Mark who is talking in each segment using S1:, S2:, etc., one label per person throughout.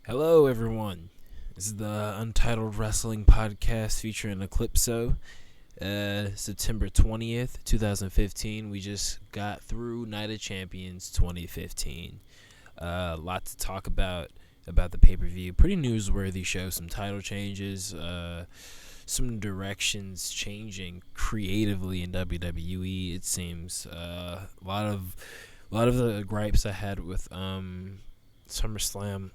S1: Hello, everyone. This is the Untitled Wrestling Podcast featuring Eclipso. September 20th, 2015. We just got through Night of Champions 2015. A lot to talk about the pay-per-view. Pretty newsworthy show. Some title changes. Some directions changing creatively in WWE. It seems. A lot of the gripes I had with SummerSlam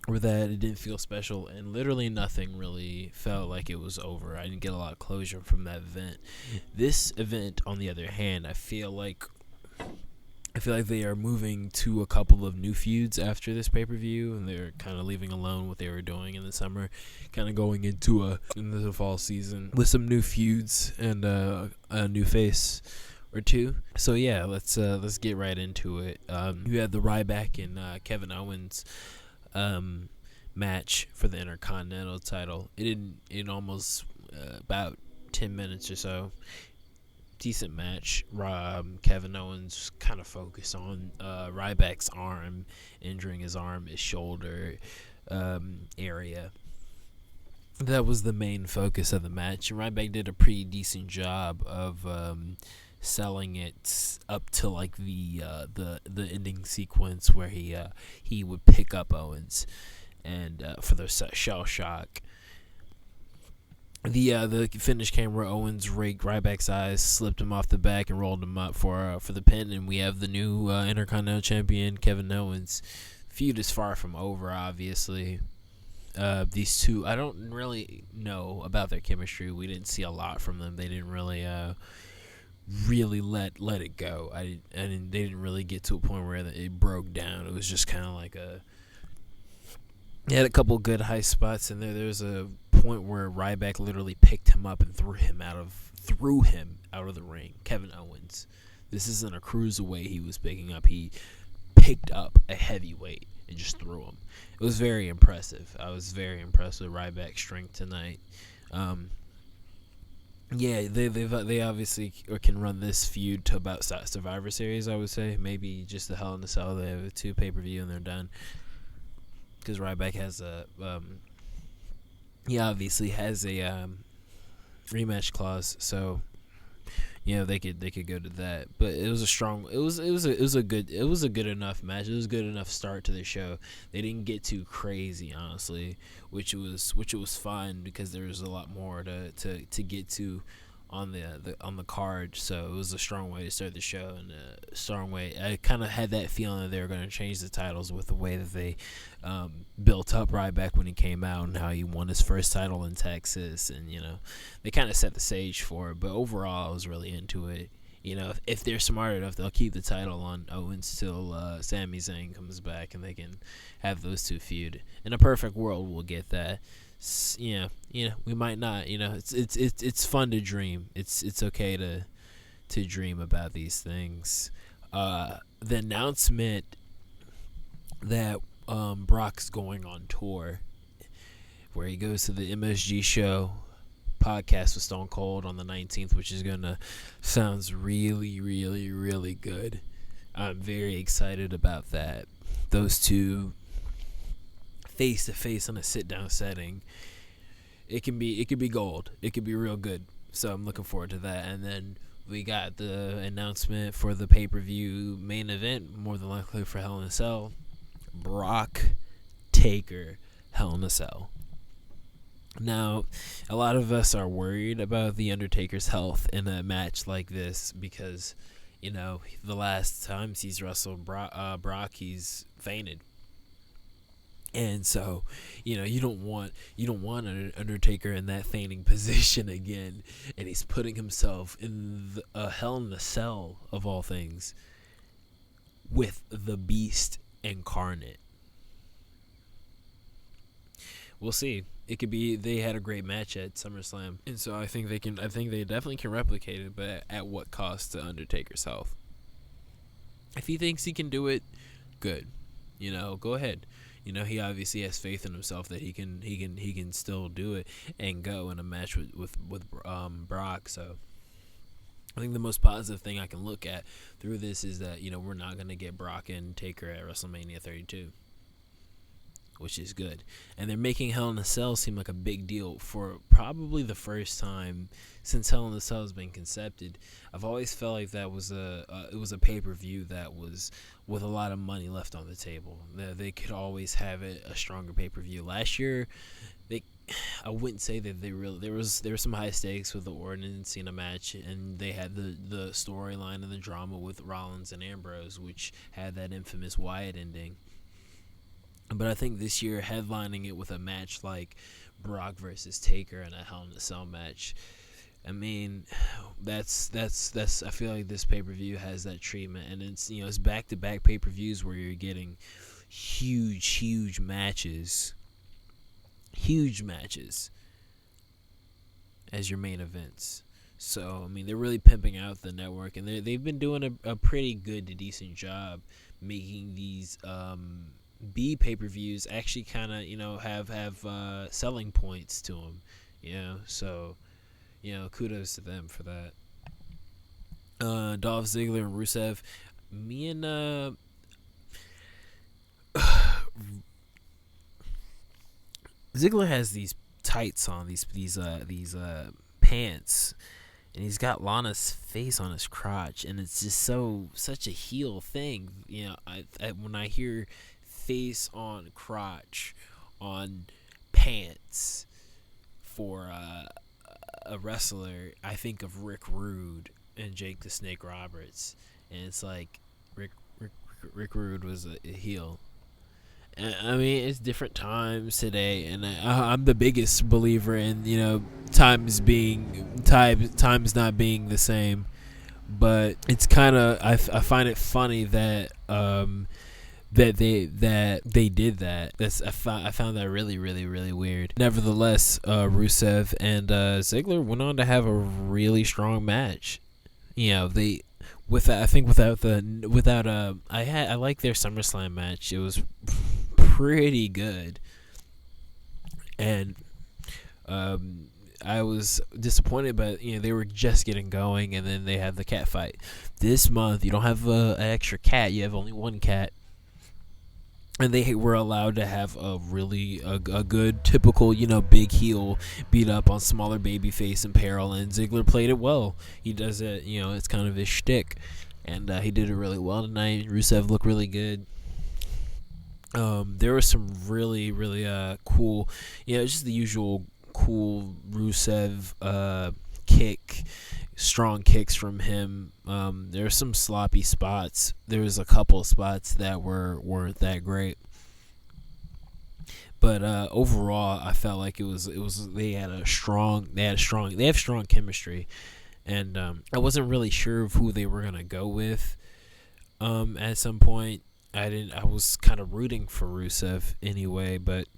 S1: or that it didn't feel special, and literally nothing really felt like it was over. I didn't get a lot of closure from that event. This event, on the other hand, I feel like they are moving to a couple of new feuds after this pay-per-view, and they're kind of leaving alone what they were doing in the summer, kind of going into the fall season with some new feuds and a new face or two. So yeah, let's get right into it. You had the Ryback and Kevin Owens match for the Intercontinental title. It almost about 10 minutes or so. Decent match. Kevin Owens kind of focused on Ryback's arm, injuring his arm, his shoulder area. That was the main focus of the match. Ryback did a pretty decent job of selling it up to like the ending sequence where he would pick up Owens and for the shell shock. The finish came where Owens raked Ryback's eyes, slipped him off the back, and rolled him up for the pin. And we have the new Intercontinental Champion Kevin Owens. Feud is far from over, obviously. These two, I don't really know about their chemistry. We didn't see a lot from them. They didn't really let it go. They didn't really get to a point where it broke down. It was just kind of like they had a couple good high spots in there. There's a point where Ryback literally picked him up and threw him out of the ring. Kevin Owens. This isn't a cruiserweight he was picking up. He picked up a heavyweight and just threw him. It was very impressive. I was very impressed with Ryback's strength tonight. Yeah, they obviously can run this feud to about Survivor Series, I would say. Maybe just the Hell in a Cell. They have a 2 pay-per-view and they're done. Because Ryback has he obviously has a rematch clause, so they could go to that. But it was a good enough match. It was a good enough start to the show. They didn't get too crazy, honestly, which was fun because there was a lot more to get to on the card. So it was a strong way to start the show, and a strong way. I kind of had that feeling that they were going to change the titles with the way that they built up Ryback when he came out and how he won his first title in Texas, and they kind of set the stage for it. But overall, I was really into it. If they're smart enough, they'll keep the title on Owens till Sami Zayn comes back, and they can have those two feud. In a perfect world, we'll get that. We might not. It's fun to dream. It's okay to dream about these things. The announcement that Brock's going on tour, where he goes to the MSG show podcast with Stone Cold on the 19th, which is gonna sounds really, really, really good. I'm very excited about that. Those two face to face in a sit down setting. It could be gold. It could be real good. So I'm looking forward to that. And then we got the announcement for the pay-per-view main event, more than likely for Hell in a Cell. Brock Taker Hell in a Cell. Now, a lot of us are worried about The Undertaker's health in a match like this because, the last times he's wrestled Brock, he's fainted. And so, you don't want an Undertaker in that fainting position again, and he's putting himself in a Hell in a Cell of all things with the Beast incarnate. We'll see. It could be they had a great match at SummerSlam, and so I think they definitely can replicate it, but at what cost to Undertaker's health? If he thinks he can do it, good. Go ahead. He obviously has faith in himself that he can still do it and go in a match with Brock. So I think the most positive thing I can look at through this is that we're not going to get Brock and Taker at WrestleMania 32. which is good. And they're making Hell in a Cell seem like a big deal for probably the first time since Hell in a Cell has been concepted. I've always felt like that was it was a pay-per-view that was with a lot of money left on the table. They could always have it a stronger pay-per-view. Last year, I wouldn't say that there was some high stakes with the Orton and Cena match, and they had the storyline and the drama with Rollins and Ambrose, which had that infamous Wyatt ending. But I think this year, headlining it with a match like Brock versus Taker and a Hell in a Cell match, I mean, that's I feel like this pay-per-view has that treatment, and it's back-to-back pay-per-views where you're getting huge matches as your main events. So I mean, they're really pimping out the network, and they've been doing a pretty good to decent job making these B pay-per-views actually kind of have selling points to them. So kudos to them for that. Dolph Ziggler and Rusev. Me and Ziggler has these tights on, these pants, and he's got Lana's face on his crotch, and it's just such a heel thing. When I hear face on crotch on pants for a wrestler, I think of Rick Rude and Jake the Snake Roberts, and it's like Rick Rude was a heel. I mean, it's different times today, and I'm the biggest believer in times not being the same. But it's kind of I find it funny that that they did that. I found that really weird. Nevertheless, Rusev and Ziggler went on to have a really strong match. I like their SummerSlam match. It was pretty good, and I was disappointed, but they were just getting going, and then they had the cat fight. This month, you don't have an extra cat; you have only one cat, and they were allowed to have a good typical big heel beat up on smaller babyface in peril, and Ziggler played it well. He does it, it's kind of his shtick, and he did it really well tonight. Rusev looked really good. There was some really cool, just the usual cool Rusev strong kicks from him. There were some sloppy spots. There was a couple spots that weren't that great, but overall, I felt like they have strong chemistry, and I wasn't really sure of who they were gonna go with. At some point, I was kind of rooting for Rusev anyway, but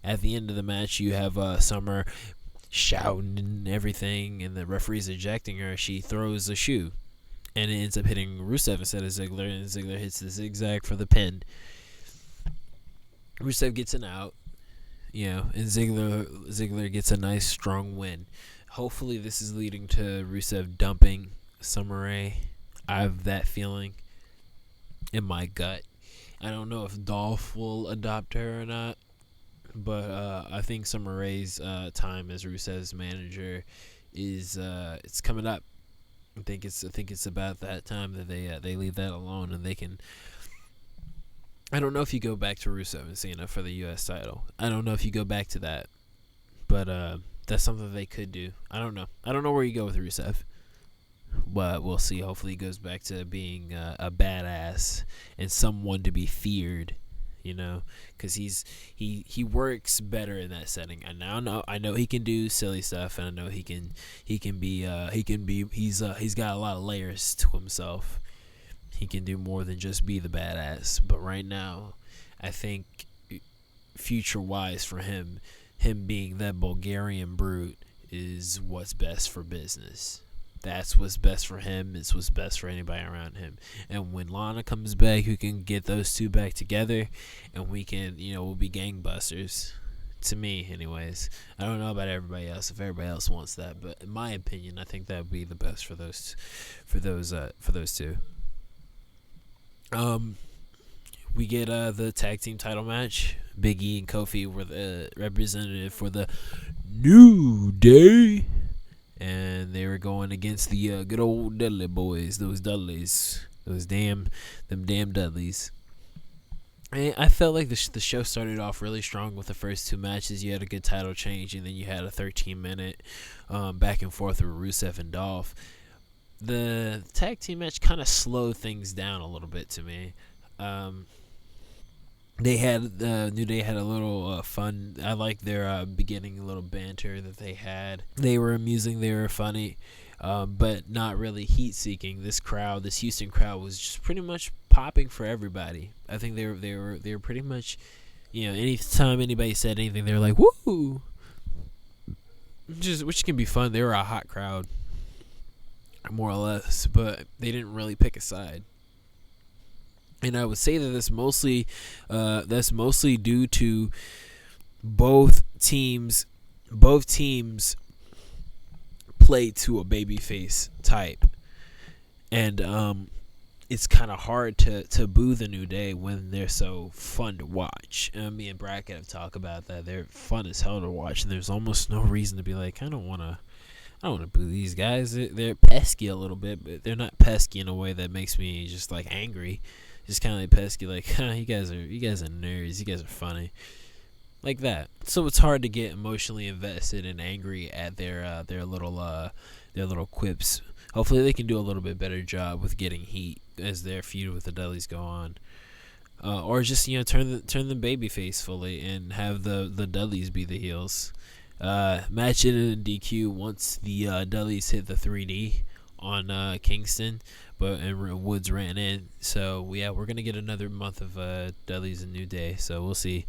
S1: at the end of the match, you have Summer shouting and everything, and the referee's ejecting her. She throws a shoe, and it ends up hitting Rusev instead of Ziggler, and Ziggler hits the zigzag for the pin. Rusev gets an out, and Ziggler gets a nice strong win. Hopefully, this is leading to Rusev dumping Summer Rae. I have that feeling in my gut. I don't know if Dolph will adopt her or not, but I think Summer Rae's time as Rusev's manager is it's coming up. I think it's about that time that they leave that alone, and they can. I don't know if you go back to Rusev and Cena for the U.S. title. I don't know if you go back to that, but that's something they could do. I don't know. I don't know where you go with Rusev. But we'll see. Hopefully he goes back to being a badass and someone to be feared, because he works better in that setting. And I know he can do silly stuff, and I know he's got a lot of layers to himself. He can do more than just be the badass. But right now, I think future wise for him being that Bulgarian brute is what's best for business. That's what's best for him. It's what's best for anybody around him. And when Lana comes back, we can get those two back together, and we can, we'll be gangbusters. To me, anyways. I don't know about everybody else. If everybody else wants that, but in my opinion, I think that would be the best for those two. We get the tag team title match Big E and Kofi were the representative for the New Day, and they were going against the good old Dudley boys, those Dudleys, them damn Dudleys. And I felt like the show started off really strong with the first two matches. You had a good title change, and then you had a 13-minute back and forth with Rusev and Dolph. The tag team match kind of slowed things down a little bit to me. They had New Day had a little fun. I liked their beginning little banter that they had. They were amusing. They were funny, but not really heat-seeking. This Houston crowd, was just pretty much popping for everybody. I think they were pretty much, anytime anybody said anything, they were like woo, which can be fun. They were a hot crowd, more or less, but they didn't really pick a side. And I would say that that's mostly due to both teams play to a babyface type, and it's kind of hard to boo the New Day when they're so fun to watch. Me and Brackett have talked about that. They're fun as hell to watch, and there's almost no reason to be like, I don't want to boo these guys. They're pesky a little bit, but they're not pesky in a way that makes me just like angry. Just kind of like pesky, like, you guys are nerds. You guys are funny, like that. So it's hard to get emotionally invested and angry at their little quips. Hopefully they can do a little bit better job with getting heat as their feud with the Dudleys go on, or just turn the babyface fully and have the Dudleys be the heels. Match ended in DQ once the Dudleys hit the 3D on Kingston, and Woods ran in. So yeah, we're gonna get another month of Dudleys and New Day. So we'll see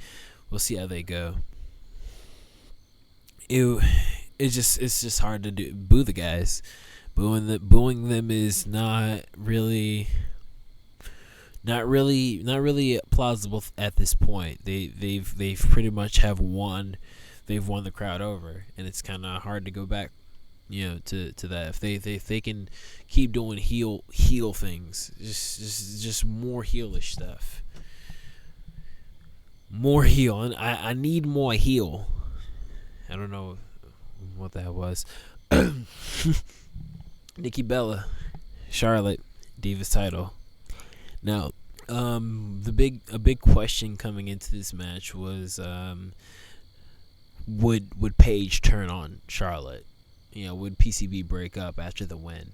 S1: how they go. It's just hard to boo the guys. Booing them is not really plausible at this point. They've pretty much won the crowd over, and it's kind of hard to go back to that. If they can keep doing heel things, just more heelish stuff, more heel. And I need more heel. I don't know what that was. Nikki Bella, Charlotte, Divas title. Now, a big question coming into this match was, would Paige turn on Charlotte? Would PCB break up after the win?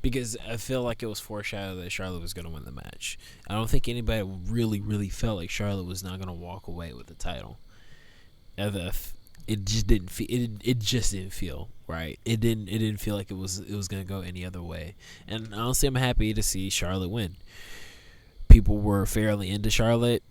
S1: Because I feel like it was foreshadowed that Charlotte was going to win the match. I don't think anybody really felt like Charlotte was not going to walk away with the title. It just didn't feel. It just didn't feel right. It didn't feel like it was going to go any other way. And honestly, I'm happy to see Charlotte win. People were fairly into Charlotte.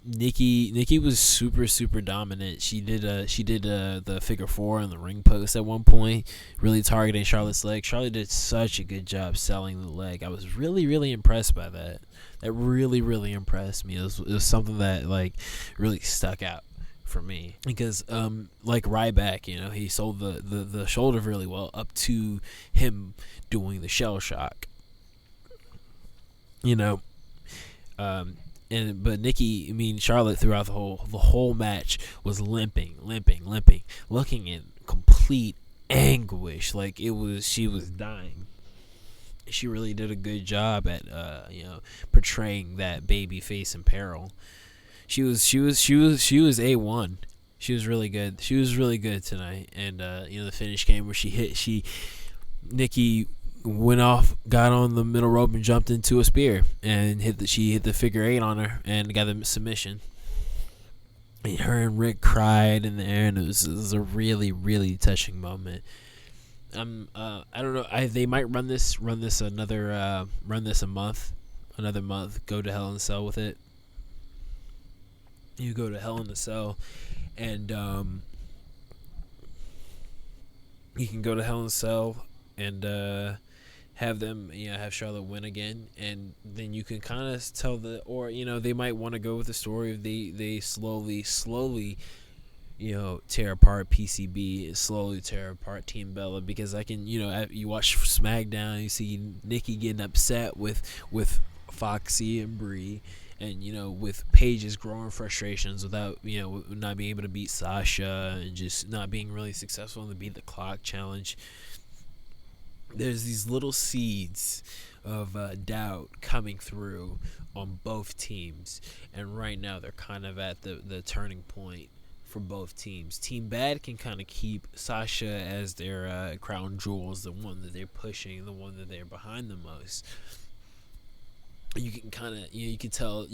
S1: Nikki was super dominant. She did the figure four on the ring post at one point, really targeting Charlotte's leg. Charlotte did such a good job selling the leg. I was really impressed by that. That really impressed me. It was something that like really stuck out for me, because like Ryback, he sold the shoulder really well up to him doing the shell shock. But Nikki, Charlotte throughout the whole match was limping, looking in complete anguish, like she was dying. She really did a good job at portraying that baby face in peril. She was A1. She was really good. She was really good tonight. And the finish came where Nikki went off, got on the middle rope and jumped into a spear, and she hit the figure 8 on her and got the submission. And her and Rick cried in the air, and it was a really touching moment. I don't know. They might run this another month. Go to Hell in a Cell with it. You go to Hell in a Cell, and you can go to Hell in a Cell and have them, have Charlotte win again, and then you can kind of tell they might want to go with the story of they slowly tear apart PCB and slowly tear apart Team Bella, because I can, you watch SmackDown, you see Nikki getting upset with Foxy and Brie, And with Paige's growing frustrations without not being able to beat Sasha and just not being really successful in the beat the clock challenge, there's these little seeds of doubt coming through on both teams, and right now they're kind of at the turning point for both teams. Team Bad can kind of keep Sasha as their crown jewels, the one that they're pushing, the one that they're behind the most. You can kind of you can tell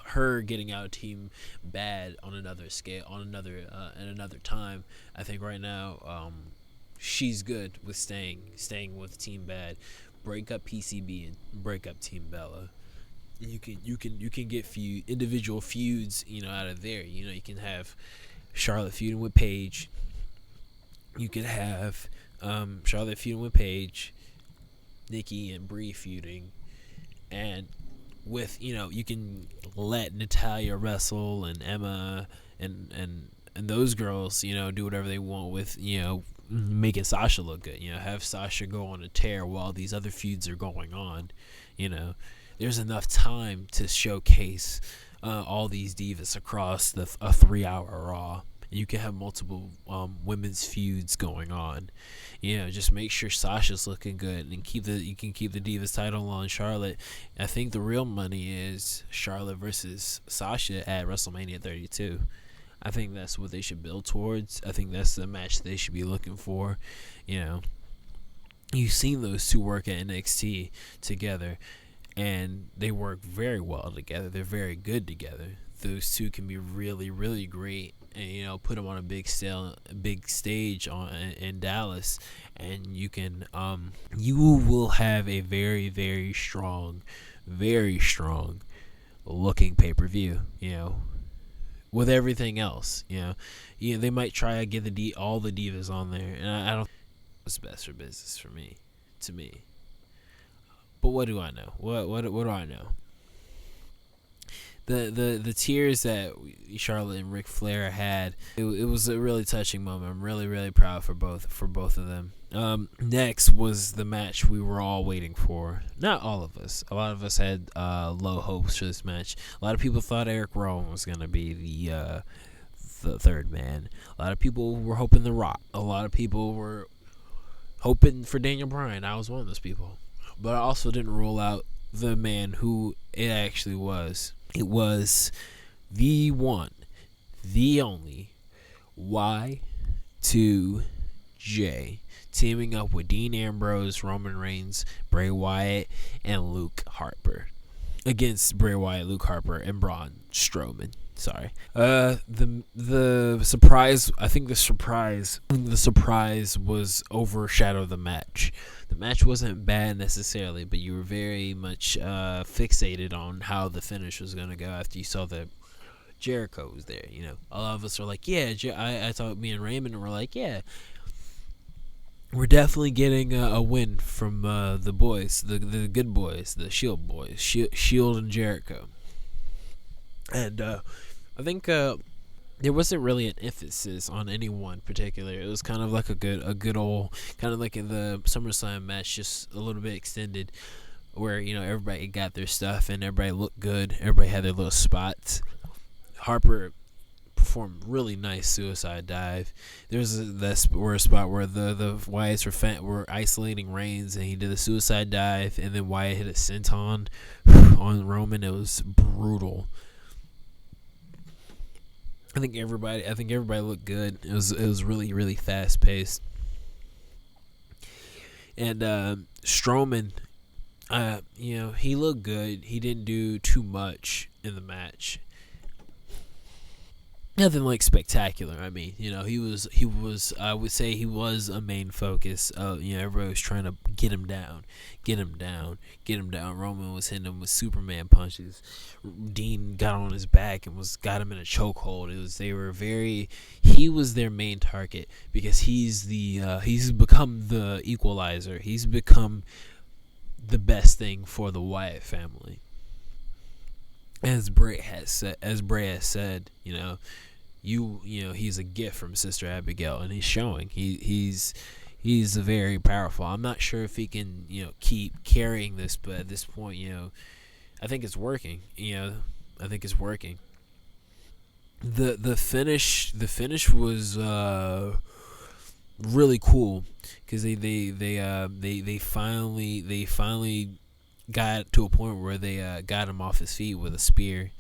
S1: her getting out of Team Bad on another scale, on another time. I think right now she's good with staying with Team Bad. Break up PCB and break up Team Bella. You can get individual feuds out of there. You can have Charlotte feuding with Paige. You could have Charlotte feuding with Paige, Nikki and Brie feuding, and with you can let Natalya wrestle and Emma and those girls do whatever they want with making Sasha look good. Have Sasha go on a tear while these other feuds are going on. There's enough time to showcase all these divas across a 3-hour Raw. You can have multiple women's feuds going on. Just make sure Sasha's looking good and you can keep the Divas title on Charlotte. I think the real money is Charlotte versus Sasha at WrestleMania 32. I think that's what they should build towards. I think that's the match they should be looking for. You've seen those two work at NXT together, and they work very well together. They're very good together. Those two can be really, really great, and put them on a big stage in Dallas, and you will have a very, very strong looking pay-per-view. With everything else, they might try to get all the divas on there, and I don't think it's best for business to me. But what do I know? What do I know? The tears that Charlotte and Ric Flair had, it was a really touching moment. I'm really, really proud for both of them. Next was the match we were all waiting for. Not all of us. A lot of us had low hopes for this match. A lot of people thought Eric Rowan was going to be the third man. A lot of people were hoping The Rock. A lot of people were hoping for Daniel Bryan. I was one of those people. But I also didn't rule out the man who it actually was. It was the one, the only Y2J teaming up with Dean Ambrose, Roman Reigns, Bray Wyatt, and Luke Harper against Bray Wyatt, Luke Harper, and Braun Strowman. Sorry. The surprise. I think the surprise was overshadowed the match. The match wasn't bad necessarily, but you were very much fixated on how the finish was gonna go after you saw that Jericho was there. A lot of us are like, yeah. I thought me and Raymond were like, yeah. We're definitely getting a win from the boys, the good boys, the Shield boys, Shield and Jericho. And I think there wasn't really an emphasis on any one particular. It was kind of like a good old, kind of like in the SummerSlam match, just a little bit extended, where everybody got their stuff and everybody looked good. Everybody had their little spots. Harper performed really nice suicide dive. There was a spot where the Wyatts were isolating Reigns, and he did a suicide dive, and then Wyatt hit a senton on Roman. It was brutal. I think everybody looked good. It was really, really fast paced. And Strowman, he looked good. He didn't do too much in the match. Nothing like spectacular. I mean, he was. I would say he was a main focus. Everybody was trying to get him down. Roman was hitting him with Superman punches. Dean got on his back and got him in a chokehold. He was their main target because he's become the equalizer. He's become the best thing for the Wyatt family. As Bray has said, he's a gift from Sister Abigail, and he's showing. He's very powerful. I'm not sure if he can, keep carrying this, but at this point, I think it's working. I think it's working. The finish was really cool because they finally got to a point where they got him off his feet with a spear,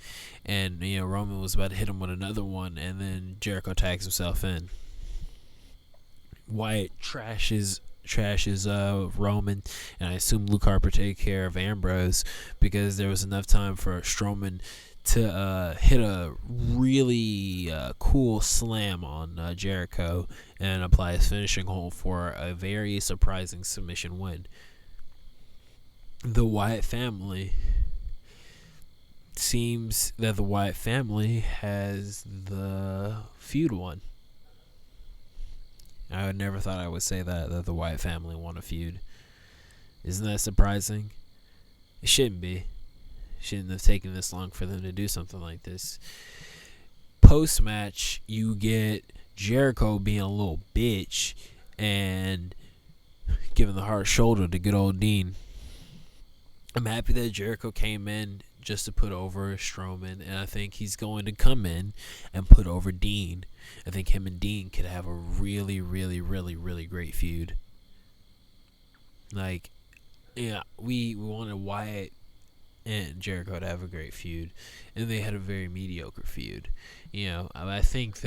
S1: and Roman was about to hit him with another one, and then Jericho tags himself in. Wyatt trashes Roman, and I assume Luke Harper take care of Ambrose because there was enough time for Strowman to hit a really cool slam on Jericho and apply his finishing hold for a very surprising submission win. The Wyatt family seems that the Wyatt family has the feud won. I would never thought I would say that the Wyatt family won a feud. Isn't that surprising? It shouldn't be. Shouldn't have taken this long for them to do something like this. Post match, you get Jericho being a little bitch and giving the hard shoulder to good old Dean. I'm happy that Jericho came in just to put over Strowman, and I think he's going to come in and put over Dean. I think him and Dean could have a really, really, really, really great feud. Like, yeah, we wanted Wyatt and Jericho to have a great feud, and they had a very mediocre feud. I think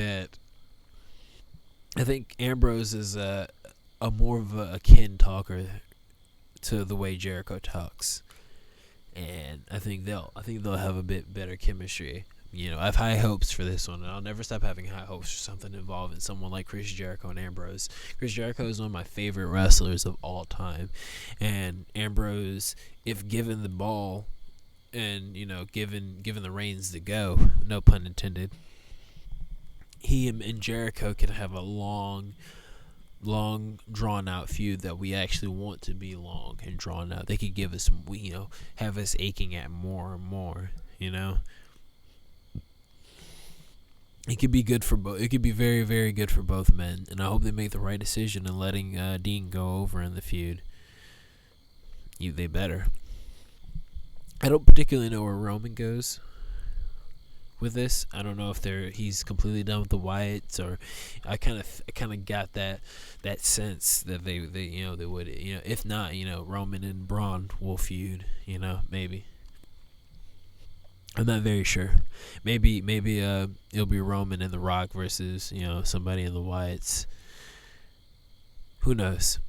S1: Ambrose is a more of a kin talker to the way Jericho talks, and I think they'll have a bit better chemistry. I have high hopes for this one, and I'll never stop having high hopes for something involving someone like Chris Jericho and Ambrose. Chris Jericho is one of my favorite wrestlers of all time, and Ambrose, if given the ball and given the reins to go, no pun intended, he and Jericho can have a long drawn out feud that we actually want to be long and drawn out. They could give us have us aching at more and more. It could be good for both. It could be very, very good for both men, and I hope they make the right decision in letting Dean go over in the feud. They better. I don't particularly know where Roman goes with this. I don't know if he's completely done with the Wyatts, or I kind of got that sense that they would, if not, Roman and Braun will feud, maybe. I'm not very sure. Maybe it'll be Roman and The Rock versus somebody in the Wyatts. Who knows?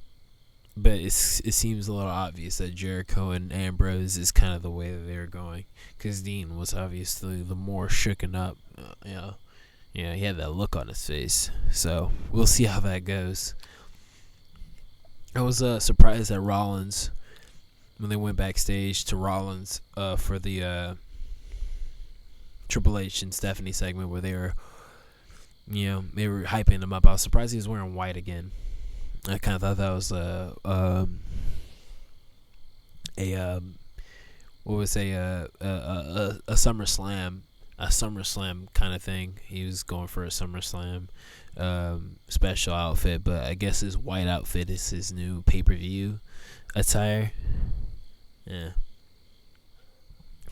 S1: But it seems a little obvious that Jericho and Ambrose is kind of the way that they're going, because Dean was obviously the more shooken up. He had that look on his face. So we'll see how that goes. I was surprised at Rollins when they went backstage to Rollins for the Triple H and Stephanie segment where they were hyping him up. I was surprised he was wearing white again. I kind of thought that was a SummerSlam kind of thing. He was going for a SummerSlam special outfit, but I guess his white outfit is his new pay-per-view attire. Yeah.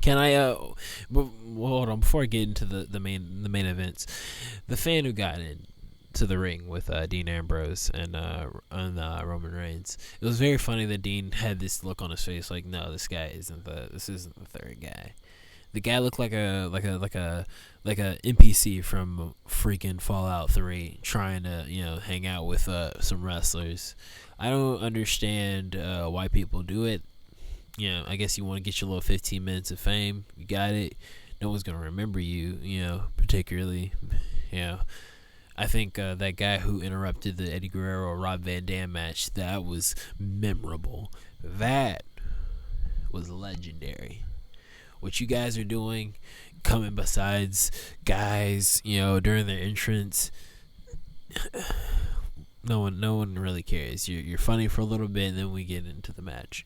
S1: Can I hold on before I get into the main events? The fan who got in to the ring with Dean Ambrose and Roman Reigns. It was very funny that Dean had this look on his face, like, no, this isn't the third guy. The guy looked like a NPC from freaking Fallout 3, trying to hang out with some wrestlers. I don't understand why people do it. I guess you want to get your little 15 minutes of fame. You got it. No one's gonna remember you. Particularly. I think that guy who interrupted the Eddie Guerrero Rob Van Dam match, that was memorable. That was legendary. What you guys are doing, coming besides guys, during their entrance, no one really cares. You're funny for a little bit, and then we get into the match.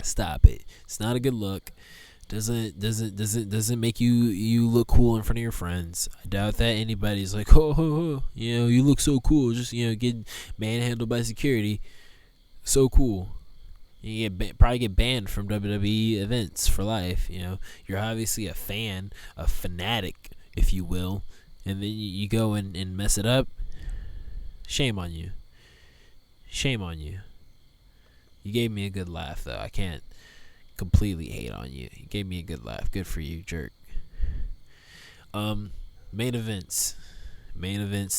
S1: Stop it. It's not a good look. Doesn't make you look cool in front of your friends. I doubt that anybody's like, you look so cool. Just get manhandled by security. So cool. You probably get banned from WWE events for life. You're obviously a fan, a fanatic, if you will, and then you go and mess it up. Shame on you. Shame on you. You gave me a good laugh, though. I can't completely hate on you. You gave me a good laugh. Good for you, jerk. Main events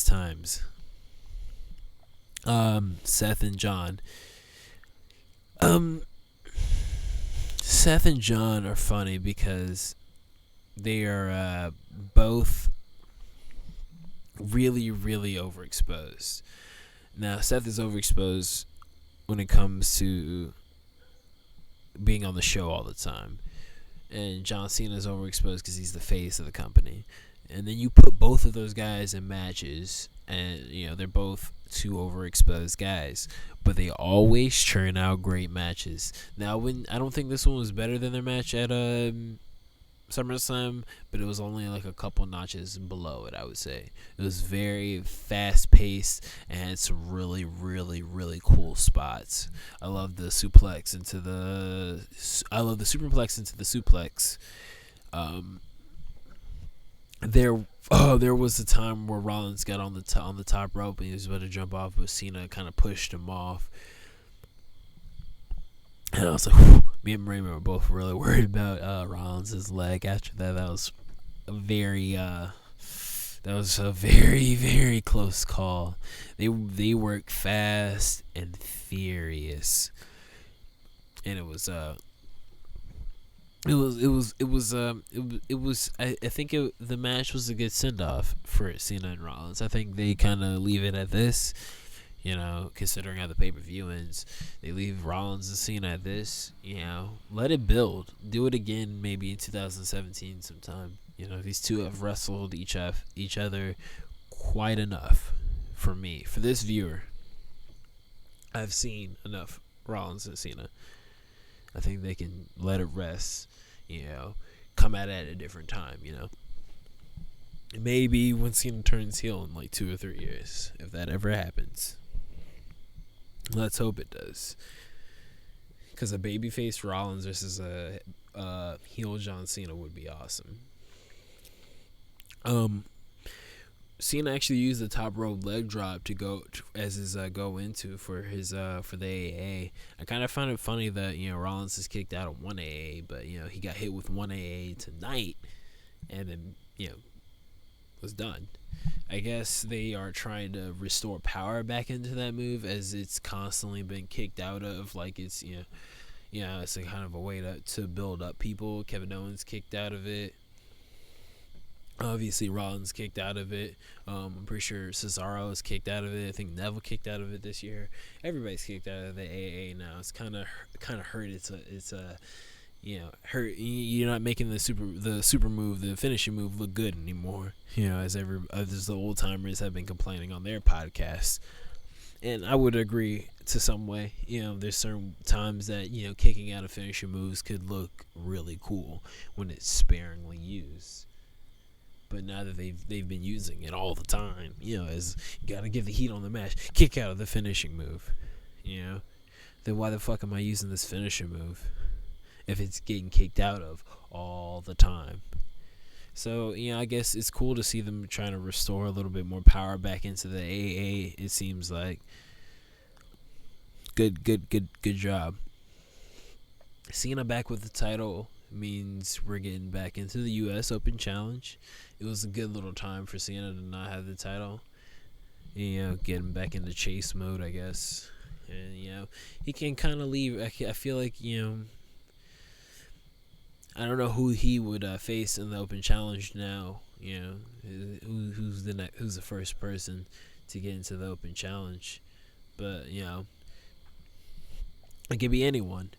S1: times. Seth and John. Seth and John are funny because they are both really, really overexposed. Now, Seth is overexposed when it comes to being on the show all the time. And John Cena is overexposed because he's the face of the company. And then you put both of those guys in matches, and they're both two overexposed guys, but they always churn out great matches. Now, I don't think this one was better than their match at SummerSlam, but it was only like a couple notches below it, I would say. It was very fast paced and had some really, really, really cool spots. I love the superplex into the suplex. There was a time where Rollins got on the top rope and he was about to jump off, but Cena kind of pushed him off. And I was like, whew. Me and Raymond were both really worried about Rollins' leg after that. That was a very, very close call. They work fast and furious, and it was. I think the match was a good send off for Cena and Rollins. I think they kind of leave it at this. Considering how the pay-per-view ends, they leave Rollins and Cena at this. Let it build. Do it again maybe in 2017 sometime. These two have wrestled each other quite enough for me. For this viewer, I've seen enough Rollins and Cena. I think they can let it rest. Come at it at a different time. Maybe when Cena turns heel in like 2 or 3 years, if that ever happens. Let's hope it does. Because a babyface Rollins versus a heel John Cena would be awesome. Cena actually used the top rope leg drop to go as his go into for his for the AA. I kind of found it funny that Rollins is kicked out of 1 AA, but he got hit with 1 AA tonight, and then was done. I guess they are trying to restore power back into that move, as it's constantly been kicked out of. Like it's it's a kind of a way to build up people. Kevin Owens kicked out of it. Obviously, Rollins kicked out of it. I'm pretty sure Cesaro is kicked out of it. I think Neville kicked out of it this year. Everybody's kicked out of the AA now. It's kind of hurt. It's a hurt. You're not making the super move, the finishing move, look good anymore. As the old timers have been complaining on their podcasts, and I would agree to some way. There's certain times that kicking out of finishing moves could look really cool when it's sparingly used. But now that they've been using it all the time, as you gotta give the heat on the match, kick out of the finishing move, then why the fuck am I using this finishing move if it's getting kicked out of all the time? So I guess it's cool to see them trying to restore a little bit more power back into the AA. It seems like good job. Cena back with the title means we're getting back into the U.S. Open Challenge. It was a good little time for Cena to not have the title. Getting back into chase mode, I guess. And, he can kind of leave. I feel like, I don't know who he would face in the Open Challenge now. Who's the first person to get into the Open Challenge. But, it could be anyone,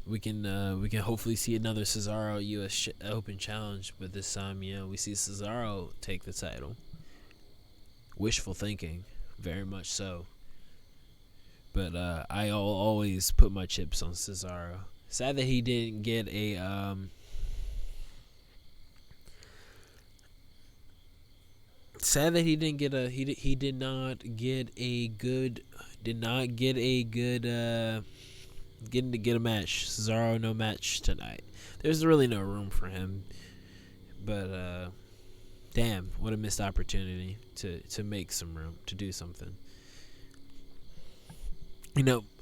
S1: We can hopefully see another Cesaro U.S. Open Challenge, but this time, we see Cesaro take the title. Wishful thinking, very much so. But I'll always put my chips on Cesaro. Sad that he didn't get a he did not get a good did not get a good getting to get a match. Cesaro no match tonight. There's really no room for him. But damn, what a missed opportunity to make some room, to do something.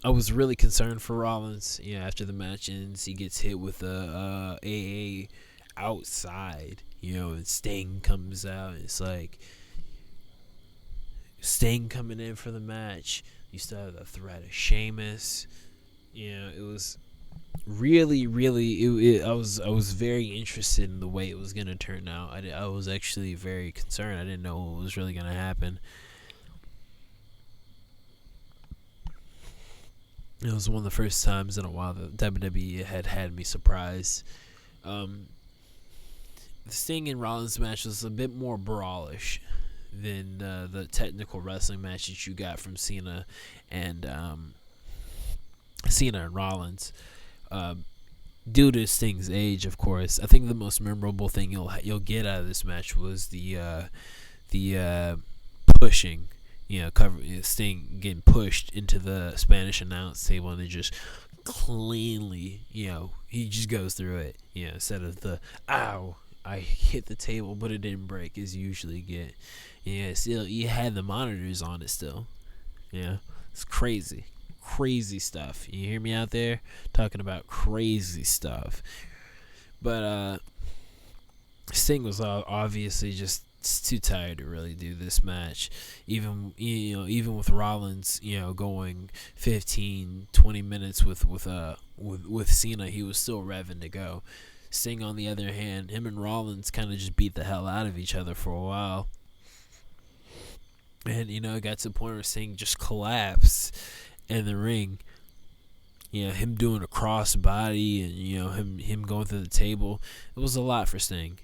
S1: I was really concerned for Rollins. After the match ends, he gets hit with a AA outside. And Sting comes out. It's like Sting coming in for the match. You still have the threat of Sheamus. It was really, really. I was very interested in the way it was gonna turn out. I was actually very concerned. I didn't know what was really gonna happen. It was one of the first times in a while that WWE had me surprised. The Sting and Rollins match was a bit more brawlish than the technical wrestling match that you got from Cena and Rollins. Due to Sting's age, of course, I think the most memorable thing you'll get out of this match was the pushing. Sting getting pushed into the Spanish announce table, and then just cleanly, he just goes through it. Instead of the ow, I hit the table, but it didn't break, as you usually get. Still, you had the monitors on it still. It's crazy stuff. You hear me out there talking about crazy stuff. But Sting was obviously just too tired to really do this match. Even with Rollins, going 15-20 minutes with Cena, he was still revving to go. Sting, on the other hand, him and Rollins kind of just beat the hell out of each other for a while. And it got to the point where Sting just collapsed in the ring. Him doing a cross body and him going through the table. It was a lot for Sting.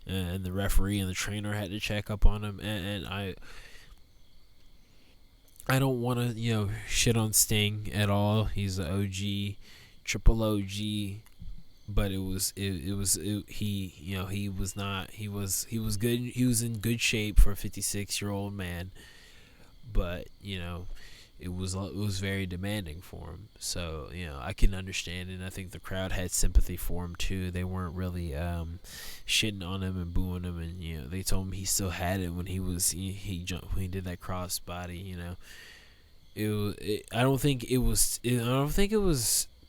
S1: And the referee and the trainer had to check up on him, and I don't want to shit on Sting at all. He's an OG, triple OG, but he was good. He was in good shape for a 56-year-old man, but it was very demanding for him. So I can understand it. And I think the crowd had sympathy for him too. They weren't really shitting on him and booing him, and they told him he still had it when he jumped, when he did that cross body. I don't think it was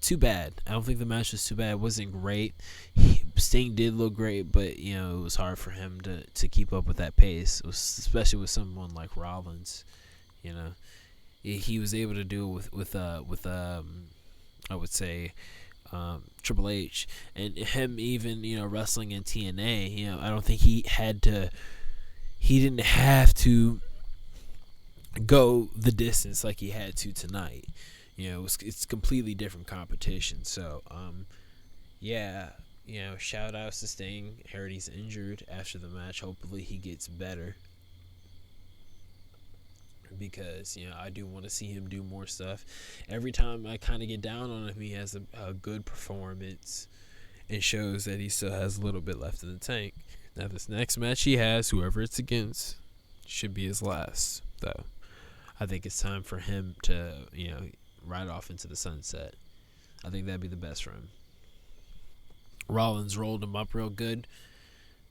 S1: too bad. I don't think the match was too bad. It wasn't great. Sting did look great, but it was hard for him to keep up with that pace. It was, especially with someone like Rollins. He was able to do it with I would say Triple H, and him even wrestling in TNA. I don't think he didn't have to go the distance like he had to tonight. It's completely different competition. So shout outs to Sting. Heard he's injured after the match. Hopefully he gets better, because I do want to see him do more stuff. Every time I kind of get down on him, he has a good performance and shows that he still has a little bit left in the tank. Now this next match he has, whoever it's against, should be his last, though. I think it's time for him to ride off into the sunset. I think that'd be the best for him. Rollins rolled him up real good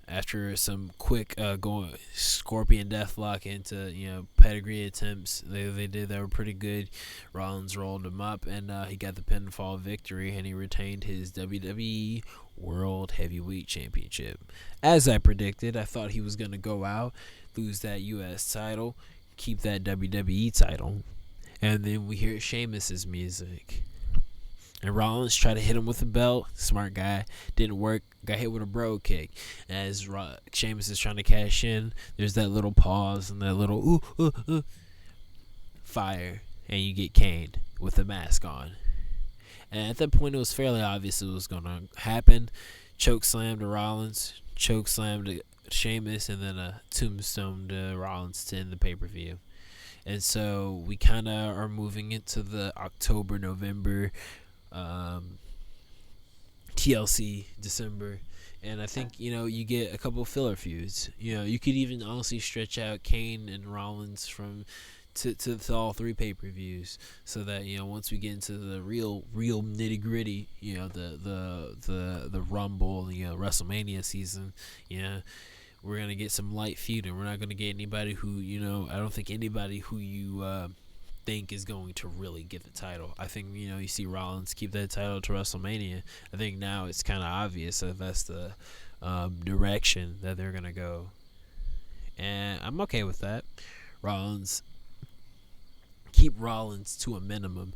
S1: after some quick going Scorpion Deathlock into pedigree attempts. They were pretty good. Rollins rolled him up, and he got the pinfall victory, and he retained his WWE World Heavyweight Championship. As I predicted, I thought he was going to go out, lose that U.S. title, keep that WWE title, and then we hear Sheamus's music. And Rollins tried to hit him with a belt. Smart guy. Didn't work. Got hit with a bro kick. As Sheamus is trying to cash in, there's that little pause and that little fire. And you get caned with the mask on. And at that point, it was fairly obvious it was going to happen. Choke slam to Rollins. Choke slam to Sheamus. And then a tombstone to Rollins to end the pay-per-view. And so we kind of are moving into the October, November TLC December, and I think you get a couple filler feuds. You could even honestly stretch out Kane and Rollins from to all 3 pay-per-views, so that once we get into the real nitty-gritty, the Rumble, WrestleMania season, we're gonna get some light feuding. We're not gonna get anybody who I don't think anybody who you think is going to really get the title. I think you see Rollins keep that title to WrestleMania. I think now it's kind of obvious that that's the direction that they're gonna go, and I'm okay with that. Keep Rollins to a minimum,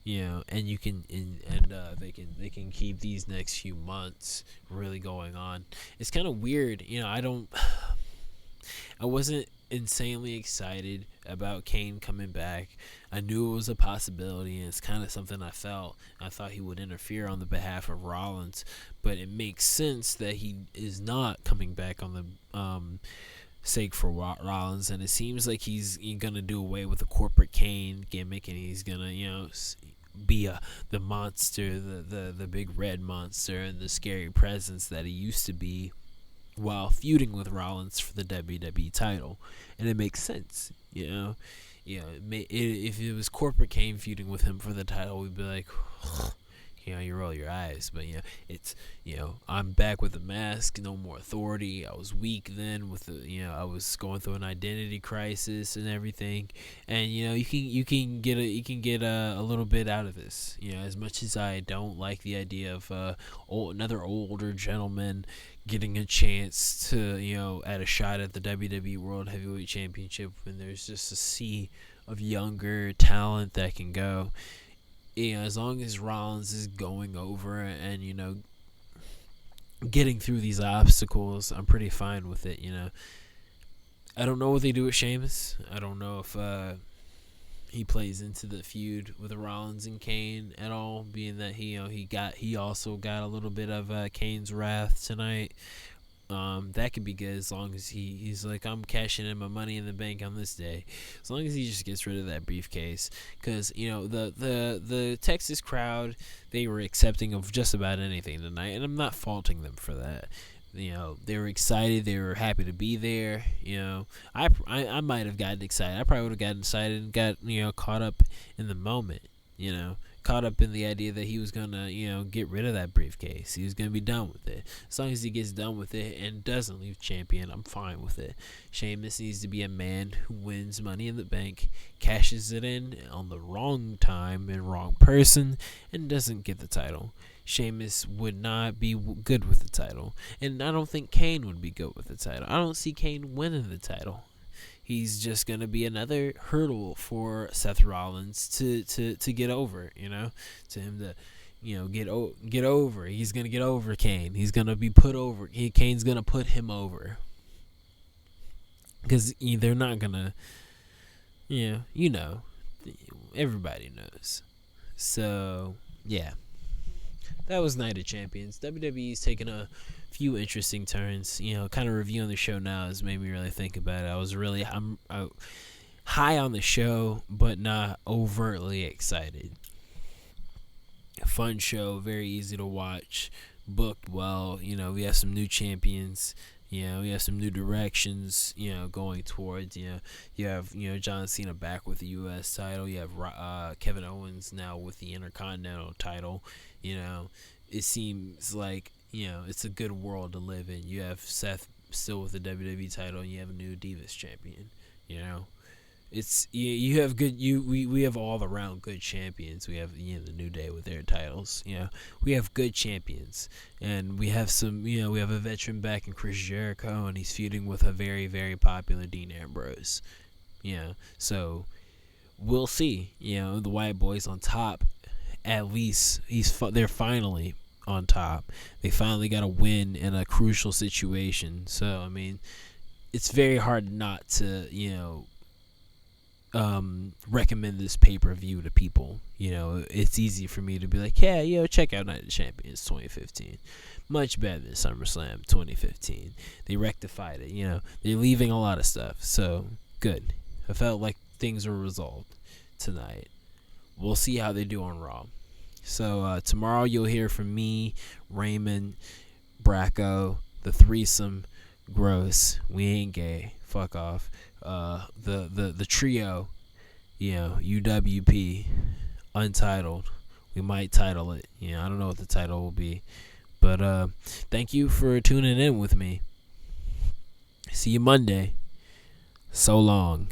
S1: and you can they can keep these next few months really going on. It's kind of weird, I wasn't insanely excited about Kane coming back. I knew it was a possibility, and it's kind of something I felt. I thought he would interfere on the behalf of Rollins, but it makes sense that he is not coming back on the sake for Rollins, and it seems like he's gonna do away with the corporate Kane gimmick, and he's gonna be the monster, the big red monster, and the scary presence that he used to be while feuding with Rollins for the WWE title. And it makes sense, if it was corporate Kane feuding with him for the title, we'd be like, you roll your eyes. But it's I'm back with the mask, no more authority. I was weak then with I was going through an identity crisis and everything, and you can get a little bit out of this. As much as I don't like the idea of another older gentleman getting a chance to at a shot at the WWE World Heavyweight Championship when there's just a sea of younger talent that can go. As long as Rollins is going over and getting through these obstacles, I'm pretty fine with it. I don't know what they do with Sheamus. I don't know if he plays into the feud with Rollins and Kane at all, being that he also got a little bit of Kane's wrath tonight. That could be good as long as he's like, I'm cashing in my money in the bank on this day. As long as he just gets rid of that briefcase, because the Texas crowd, they were accepting of just about anything tonight, and I'm not faulting them for that. They were excited, they were happy to be there. I might have gotten excited. I probably would have gotten excited and got caught up in the moment. Caught up in the idea that he was gonna get rid of that briefcase. He was gonna be done with it. As long as he gets done with it and doesn't leave champion, I'm fine with it. Sheamus needs to be a man who wins Money in the Bank, cashes it in on the wrong time and wrong person, and doesn't get the title. Sheamus would not be good with the title, and I don't think Kane would be good with the title. I don't see Kane winning the title. He's just going to be another hurdle for Seth Rollins to get over, to him to, get over. He's going to get over Kane. He's going to be put over. Kane's going to put him over. Because they're not going to, everybody knows. So, yeah. That was Night of Champions. WWE's taking a few interesting turns. Kind of reviewing the show now has made me really think about it. I'm high on the show, but not overtly excited. A fun show, very easy to watch, booked well. We have some new champions. We have some new directions, going towards, you have, John Cena back with the U.S. title. You have Kevin Owens now with the Intercontinental title. It seems like, it's a good world to live in. You have Seth still with the WWE title, and you have a new Divas champion. It's you have good. We have all around good champions. We have the New Day with their titles. We have good champions, and we have some. We have a veteran back in Chris Jericho, and he's feuding with a very, very popular Dean Ambrose. So we'll see. The Wyatt Boys on top. At least they're finally on top. They finally got a win in a crucial situation. So I mean, it's very hard not to recommend this pay-per-view to people. It's easy for me to be like, yeah, check out Night of Champions 2015. Much better than SummerSlam 2015. They rectified it. They're leaving a lot of stuff. So good. I felt like things were resolved tonight. We'll see how they do on Raw. So tomorrow you'll hear from me, Raymond, Bracco, the threesome, Gross, we ain't gay, fuck off, the trio, UWP Untitled. We might title it. I don't know what the title will be. But thank you for tuning in with me. See you Monday. So long.